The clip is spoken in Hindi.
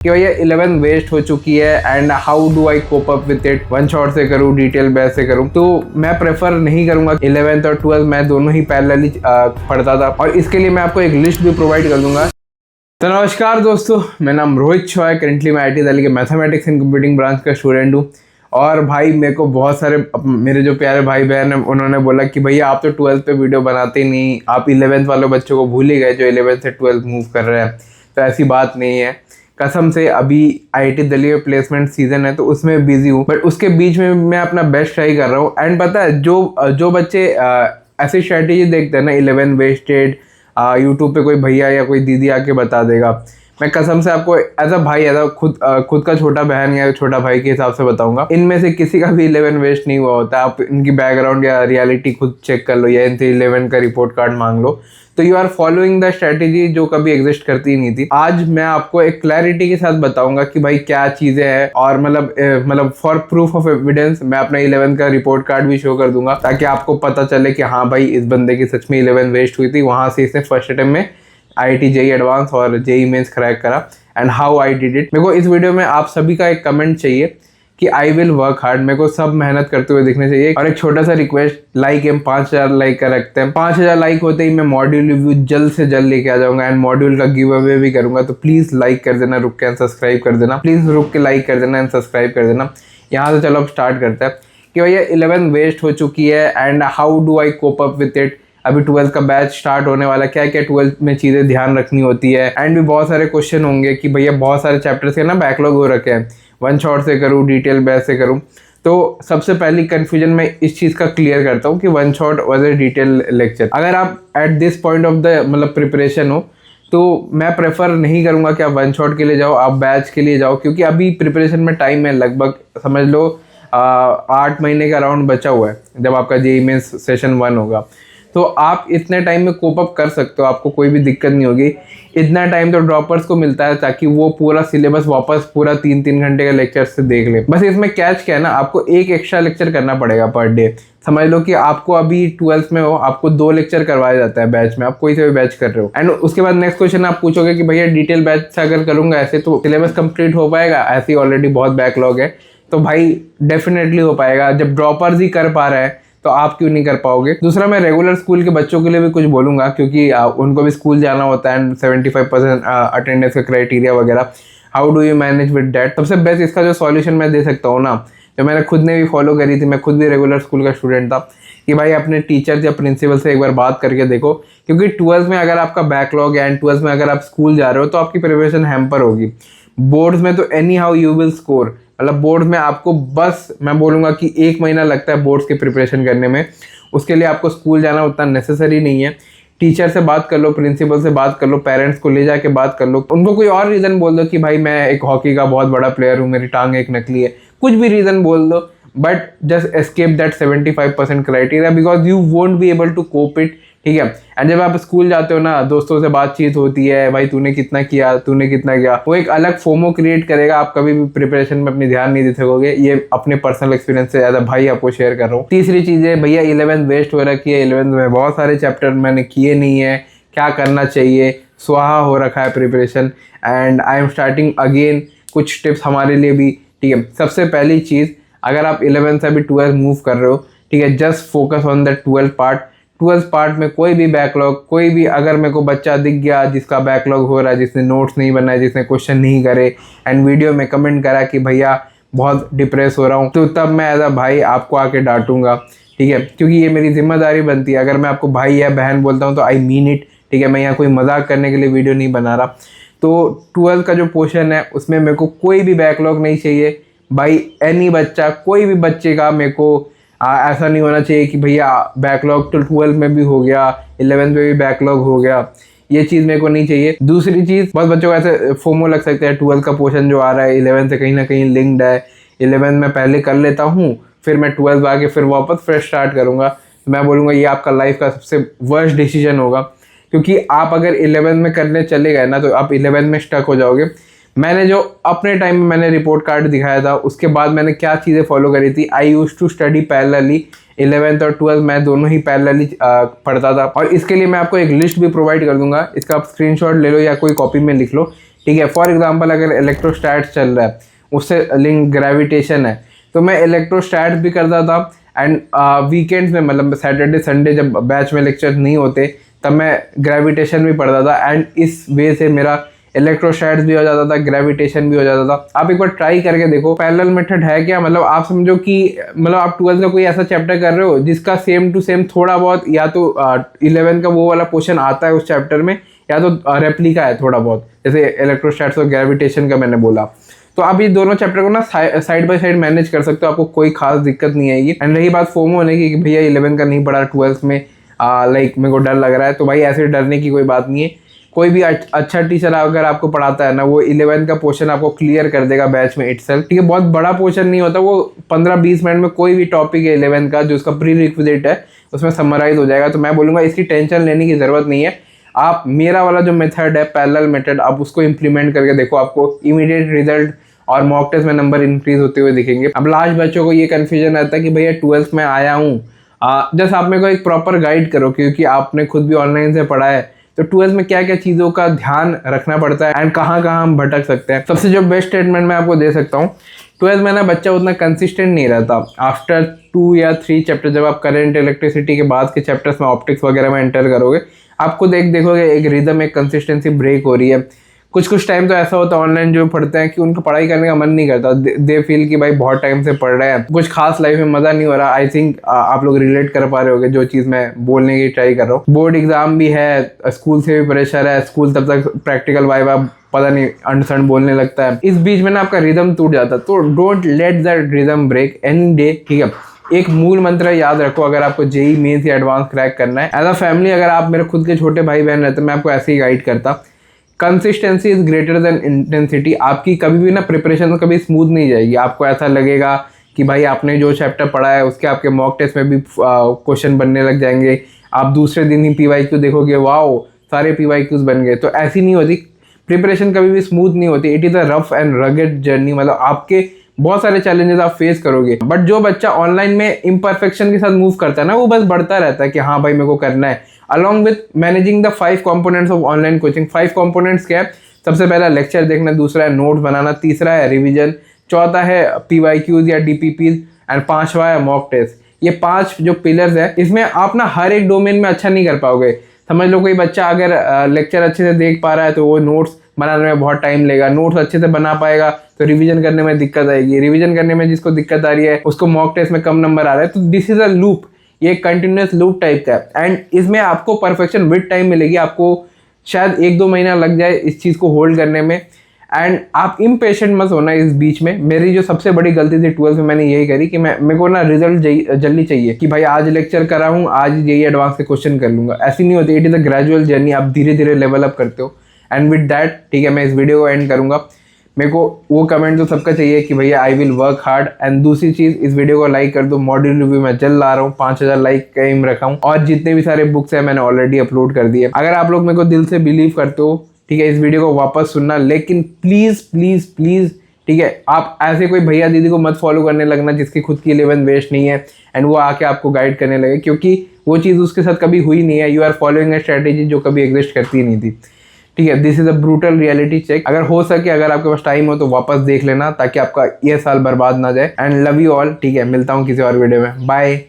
कि भैया 11 वेस्ट हो चुकी है and how do I cope up with it, one shot से करूँ डिटेल बेस से करूँ। तो मैं प्रेफर नहीं करूंगा। 11th और 12th मैं दोनों ही पैरेलली पढ़ता था और इसके लिए मैं आपको एक लिस्ट भी प्रोवाइड कर दूंगा। तो नमस्कार दोस्तों, मेरा नाम रोहित शॉ है। करेंटली मैं IIT दिल्ली के मैथमेटिक्स एंड कंप्यूटिंग ब्रांच का स्टूडेंट हूँ। और भाई मेरे को बहुत सारे मेरे जो प्यारे भाई बहन हैं उन्होंने बोला कि भैया आप तो 12th पे वीडियो बनाते ही नहीं, आप 11th वाले बच्चों को भूल ही गए जो 11th से 12th मूव कर रहे हैं। तो ऐसी बात नहीं है, कसम से। अभी IIT दिल्ली में प्लेसमेंट सीजन है तो उसमें बिजी हूँ, बट उसके बीच में मैं अपना बेस्ट ट्राई कर रहा हूँ। एंड पता है जो बच्चे ऐसी स्ट्रेटेजी देखते हैं ना, 11 वेस्टेड, यूट्यूब पे कोई भैया या कोई दीदी आके बता देगा, मैं कसम से आपको एज अ भाई, एज अ खुद का छोटा बहन या छोटा भाई के हिसाब से बताऊंगा, इनमें से किसी का भी 11 वेस्ट नहीं हुआ होता। आप इनकी बैकग्राउंड या रियलिटी खुद चेक कर लो या इनसे 11 का रिपोर्ट कार्ड मांग लो, तो you are following the strategy जो कभी एग्जिस्ट करती ही नहीं थी। आज मैं आपको एक क्लैरिटी के साथ बताऊंगा कि भाई क्या चीजें हैं, और मतलब फॉर प्रूफ ऑफ एविडेंस मैं अपना 11 का रिपोर्ट कार्ड भी शो कर दूंगा, ताकि आपको पता चले कि हाँ भाई इस बंदे की सच में 11 वेस्ट हुई थी, वहां से इसने फर्स्ट अटेम्प्ट में IIT JEE एडवांस और JEE मेंस क्रैक करा, and how I did it. मेरे को इस वीडियो में आप सभी का एक कमेंट चाहिए कि आई विल वर्क हार्ड। मेरे को सब मेहनत करते हुए दिखने चाहिए। और एक छोटा सा रिक्वेस्ट, लाइक हम 5000 लाइक का रखते हैं। 5000 लाइक होते ही मैं मॉड्यूल रिव्यू जल्द से जल्द लेके आ जाऊंगा एंड मॉड्यूल का गिव अवे भी करूंगा। तो प्लीज लाइक कर देना, रुक के एंड सब्सक्राइब कर देना, प्लीज रुक के लाइक कर देना एंड सब्सक्राइब कर देना। यहाँ से चलो अब स्टार्ट करते हैं कि भैया 11 वेस्ट हो चुकी है and how do I cope up with it. अभी 12th का बैच स्टार्ट होने वाला, क्या क्या 12th में चीज़ें ध्यान रखनी होती है। एंड भी बहुत सारे क्वेश्चन होंगे कि भैया बहुत सारे चैप्टर्स के ना बैकलॉग हो रखे हैं, वन शॉट से करूँ डिटेल बेस से करूँ। तो सबसे पहली कन्फ्यूजन मैं इस चीज़ का क्लियर करता हूँ कि one shot was a detail lecture. अगर आप at this point of the preparation हो तो मैं प्रेफर नहीं करूँगा कि आप वन शॉट के लिए जाओ, आप बैच के लिए जाओ, क्योंकि अभी प्रिपरेशन में टाइम है, लगभग समझ लो 8 महीने का राउंड बचा हुआ है जब आपका JEE मेंस सेशन 1 होगा। तो आप इतने टाइम में कोप अप कर सकते हो, आपको कोई भी दिक्कत नहीं होगी। इतना टाइम तो ड्रॉपर्स को मिलता है ताकि वो पूरा सिलेबस वापस पूरा 3-3 घंटे का लेक्चर से देख ले। बस इसमें कैच क्या है ना, आपको एक एक्स्ट्रा लेक्चर करना पड़ेगा पर डे। समझ लो कि आपको अभी 12th में हो, आपको 2 लेक्चर करवाया जाता है बैच में, आप कोई से भी बैच कर रहे हो। एंड उसके बाद नेक्स्ट क्वेश्चन आप पूछोगे कि भैया डिटेल बैच से अगर करूंगा ऐसे तो सिलेबस कंप्लीट हो पाएगा? ऐसे ही ऑलरेडी बहुत बैकलॉग है। तो भाई डेफिनेटली हो पाएगा। जब ड्रॉपर्स ही कर पा रहे हैं तो आप क्यों नहीं कर पाओगे? दूसरा, मैं रेगुलर स्कूल के बच्चों के लिए भी कुछ बोलूंगा, क्योंकि उनको भी स्कूल जाना होता है एंड 75% अटेंडेंस का क्राइटेरिया वगैरह। How do you manage with that? सबसे बेस्ट इसका जो सॉल्यूशन मैं दे सकता हूँ ना, जो मैंने खुद ने भी फॉलो करी थी, मैं खुद भी रेगुलर स्कूल का स्टूडेंट था, कि भाई अपने टीचर या प्रिंसिपल से एक बार बात करके देखो। क्योंकि 12th में अगर आपका बैकलॉग है एंड 12th में अगर आप स्कूल जा रहे हो तो आपकी प्रिपरेशन हैम्पर होगी। बोर्ड्स में तो any how you will score, मतलब बोर्ड में आपको बस मैं बोलूँगा कि 1 महीना लगता है बोर्ड्स की प्रिपरेशन करने में। उसके लिए आपको स्कूल जाना उतना नेसेसरी नहीं है। टीचर से बात कर लो, प्रिंसिपल से बात कर लो, पेरेंट्स को ले जाके बात कर लो, उनको कोई और रीज़न बोल दो कि भाई मैं एक हॉकी का बहुत बड़ा प्लेयर हूँ, मेरी टांग एक नकली है, कुछ भी रीज़न बोल दो, but just escape that 75% criteria because you won't be able to cope it. ठीक है। एंड जब आप स्कूल जाते हो ना, दोस्तों से बातचीत होती है, भाई तूने कितना किया, तूने कितना किया, वो एक अलग फोमो क्रिएट करेगा। आप कभी भी प्रिपरेशन में अपनी ध्यान नहीं दे सकोगे। ये अपने पर्सनल एक्सपीरियंस से ज़्यादा भाई आपको शेयर कर रहा हूँ। तीसरी चीज़ है, भैया 11 वेस्ट हो रखी है, 11 में बहुत सारे चैप्टर मैंने किए नहीं है, क्या करना चाहिए? स्वाहा हो रखा है preparation and I am starting again. कुछ टिप्स हमारे लिए भी। ठीक है। सबसे पहली चीज़, अगर आप 11 से अभी 12 मूव कर रहे हो, ठीक है, just focus on the 12 part. 12th part में कोई भी बैकलॉग, कोई भी अगर मेरे को बच्चा दिख गया जिसका बैकलॉग हो रहा है, जिसने नोट्स नहीं बनाए, जिसने क्वेश्चन नहीं करे एंड वीडियो में कमेंट करा कि भैया बहुत डिप्रेस हो रहा हूँ, तो तब मैं एज अ भाई आपको आके डांटूंगा। ठीक है, क्योंकि ये मेरी जिम्मेदारी बनती है। अगर मैं आपको भाई या बहन बोलता हूँ तो आई मीन इट। ठीक है, मैं यहाँ कोई मजाक करने के लिए वीडियो नहीं बना रहा। तो 12th का जो पोर्शन है उसमें मेरे को कोई भी बैकलॉग नहीं चाहिए भाई। एनी बच्चा, कोई भी बच्चे का मेरे को ऐसा नहीं होना चाहिए कि भैया बैकलॉग तो 12 में भी हो गया, 11 में भी बैकलॉग हो गया, ये चीज़ मेरे को नहीं चाहिए। दूसरी चीज़, बहुत बच्चों को ऐसे फोमो लग सकता है 12 का पोर्शन जो आ रहा है 11 से कहीं ना कहीं लिंक्ड है, 11 में पहले कर लेता हूँ फिर मैं 12 आके फिर वापस फ्रेश स्टार्ट करूँगा। मैं बोलूँगा ये आपका लाइफ का सबसे वर्स्ट डिसीजन होगा, क्योंकि आप अगर 11 में करने चले गए ना तो आप 11 में स्टक हो जाओगे। मैंने जो अपने टाइम में मैंने रिपोर्ट कार्ड दिखाया था, उसके बाद मैंने क्या चीज़ें फॉलो करी थी। I used to study parallelly 11th और 12th मैं दोनों ही पैरेलली पढ़ता था, और इसके लिए मैं आपको एक लिस्ट भी प्रोवाइड कर दूंगा। इसका आप स्क्रीनशॉट ले लो या कोई कॉपी में लिख लो ठीक है। फॉर एग्जांपल अगर इलेक्ट्रोस्टैट्स चल रहा है, उससे लिंक ग्रेविटेशन है, तो मैं इलेक्ट्रोस्टैट्स भी करता था। एंड वीकेंड्स में, मतलब सैटरडे संडे जब बैच में लेक्चर नहीं होते, तब मैं ग्रेविटेशन भी पढ़ता था। एंड इस वे से मेरा इलेक्ट्रोस्टैट्स भी हो जाता था, ग्रेविटेशन भी हो जाता था। आप एक बार ट्राई करके देखो। पैरेलल मेथड है क्या, मतलब आप समझो कि मतलब आप 12th का कोई ऐसा चैप्टर कर रहे हो जिसका सेम टू सेम थोड़ा बहुत या तो 11 का वो वाला पोर्शन आता है उस चैप्टर में, या तो रेप्लिका है थोड़ा बहुत, जैसे इलेक्ट्रोस्टैट्स और ग्रेविटेशन का मैंने बोला। तो आप ये दोनों चैप्टर को ना साइड बाय साइड मैनेज कर सकते हो, आपको कोई खास दिक्कत नहीं आएगी। एंड रही बात फोमो होने की कि भैया 11 का नहीं पढ़ा 12th में, लाइक मेरे को डर लग रहा है, तो भाई ऐसे डरने की कोई बात नहीं है। कोई भी अच्छा टीचर अगर आपको पढ़ाता है ना, वो 11 का पोर्शन आपको क्लियर कर देगा बैच में इटसेल्फ, ठीक है। बहुत बड़ा पोर्शन नहीं होता, वो 15-20 मिनट में कोई भी टॉपिक है 11 का जो उसका प्री रिक्विजिट है उसमें समराइज हो जाएगा। तो मैं बोलूँगा इसकी टेंशन लेने की ज़रूरत नहीं है। आप मेरा वाला जो मेथड है पैरेलल मेथड, आप उसको इम्प्लीमेंट करके देखो, आपको इमीडिएट रिजल्ट और मॉक टेस्ट में नंबर इंक्रीज होते हुए दिखेंगे। अब लास्ट बच्चों को ये कन्फ्यूजन रहता है कि भैया 12th में आया हूँ, जस्ट आप मेरे को एक प्रॉपर गाइड करो, क्योंकि आपने खुद भी ऑनलाइन से पढ़ा है, तो 12th में क्या क्या चीज़ों का ध्यान रखना पड़ता है एंड कहाँ कहाँ हम भटक सकते हैं। सबसे जो बेस्ट स्टेटमेंट मैं आपको दे सकता हूँ, 12th में ना बच्चा उतना कंसिस्टेंट नहीं रहता। आफ्टर 2 या 3 चैप्टर, जब आप करंट इलेक्ट्रिसिटी के बाद के चैप्टर्स में ऑप्टिक्स वगैरह में एंटर करोगे, आपको देखोगे एक रिदम, एक कंसिस्टेंसी ब्रेक हो रही है। कुछ टाइम तो ऐसा होता है ऑनलाइन जो पढ़ते हैं कि उनको पढ़ाई करने का मन नहीं करता, दे फील कि भाई बहुत टाइम से पढ़ रहे हैं, कुछ खास लाइफ में मज़ा नहीं हो रहा। आई थिंक आप लोग रिलेट कर पा रहे होगे जो चीज़ मैं बोलने की ट्राई कर रहा हूँ। बोर्ड एग्जाम भी है, स्कूल से भी प्रेशर है, स्कूल तब तक प्रैक्टिकल वाइवा पता नहीं अंडसंड बोलने लगता है, इस बीच में ना आपका रिदम टूट जाता है। तो don't let that rhythm break any day, ठीक है। एक मूल मंत्र याद रखो, अगर आपको जेई मेंस या एडवांस क्रैक करना है, एज अ फैमिली अगर आप मेरे खुद के छोटे भाई बहन रहते, मैं आपको ऐसे ही गाइड करता, consistency is greater than intensity. आपकी कभी भी ना प्रिपरेशन कभी स्मूथ नहीं जाएगी। आपको ऐसा लगेगा कि भाई आपने जो चैप्टर पढ़ा है उसके आपके मॉक टेस्ट में भी क्वेश्चन बनने लग जाएंगे। आप दूसरे दिन ही PYQ देखोगे, वाओ सारे PYQs बन गए। तो ऐसी नहीं होती, प्रिपरेशन कभी भी स्मूथ नहीं होती। It is a rough and rugged journey, मतलब आपके बहुत सारे चैलेंजेस आप फेस करोगे। बट जो बच्चा ऑनलाइन में इम्परफेक्शन के साथ मूव करता है ना, वो बस बढ़ता रहता है कि हाँ भाई मेरे को करना है। Along with managing the 5 components of online coaching. 5 components क्या है? सबसे पहला लेक्चर देखना, दूसरा है नोट्स बनाना, तीसरा है रिवीजन, चौथा है PYQs या DPPs एंड 5वां है मॉक टेस्ट। ये 5 जो पिलर्स है, इसमें आप ना हर एक डोमेन में अच्छा नहीं कर पाओगे। समझ लो कोई बच्चा अगर लेक्चर अच्छे से देख पा रहा है तो वो नोट्स बनाने में बहुत टाइम लगेगा, नोट्स अच्छे से बना पाएगा तो रिवीजन करने में दिक्कत आएगी, रिवीजन करने में जिसको दिक्कत आ रही है उसको मॉक टेस्ट में कम नंबर आ रहा है। तो दिस इज अ लूप, ये कंटिन्यूस लूप टाइप का है। एंड इसमें आपको परफेक्शन विद टाइम मिलेगी, आपको शायद 1-2 महीना लग जाए इस चीज़ को होल्ड करने में। एंड आप इम्पेशेंट मत होना इस बीच में। मेरी जो सबसे बड़ी गलती थी 12th में, मैंने यही करी कि मेरे को ना रिजल्ट जल्दी चाहिए कि भाई आज लेक्चर करा हूँ, आज यही एडवांस के क्वेश्चन कर लूँगा। ऐसी नहीं होती, it is a gradual journey, आप धीरे धीरे लेवल अप करते हो। एंड विद दैट, ठीक है, मैं इस वीडियो को एंड करूँगा। मेरे को वो कमेंट तो सबका चाहिए कि भैया I will work hard. And दूसरी चीज़, इस वीडियो को लाइक कर दो। मॉड्यूल रिव्यू मैं जल्द ला रहा हूँ, 5000 लाइक का एम रखा हूँ, और जितने भी सारे बुक्स हैं मैंने ऑलरेडी अपलोड कर दिए। अगर आप लोग मेरे को दिल से बिलीव करते हो, ठीक है, इस वीडियो को वापस सुनना, लेकिन प्लीज़ प्लीज़ प्लीज़, ठीक है, आप ऐसे कोई भैया दीदी को मत फॉलो करने लगना जिसकी खुद की 11 वेस्ट नहीं है एंड वो आके आपको गाइड करने लगे, क्योंकि वो चीज़ उसके साथ कभी हुई नहीं है। You are following a strategy जो कभी एग्जिस्ट करती नहीं थी, ठीक है। This is a brutal reality check. अगर हो सके, अगर आपके पास टाइम हो तो वापस देख लेना, ताकि आपका ये साल बर्बाद ना जाए। एंड लव यू ऑल, ठीक है, मिलता हूँ किसी और वीडियो में, बाय।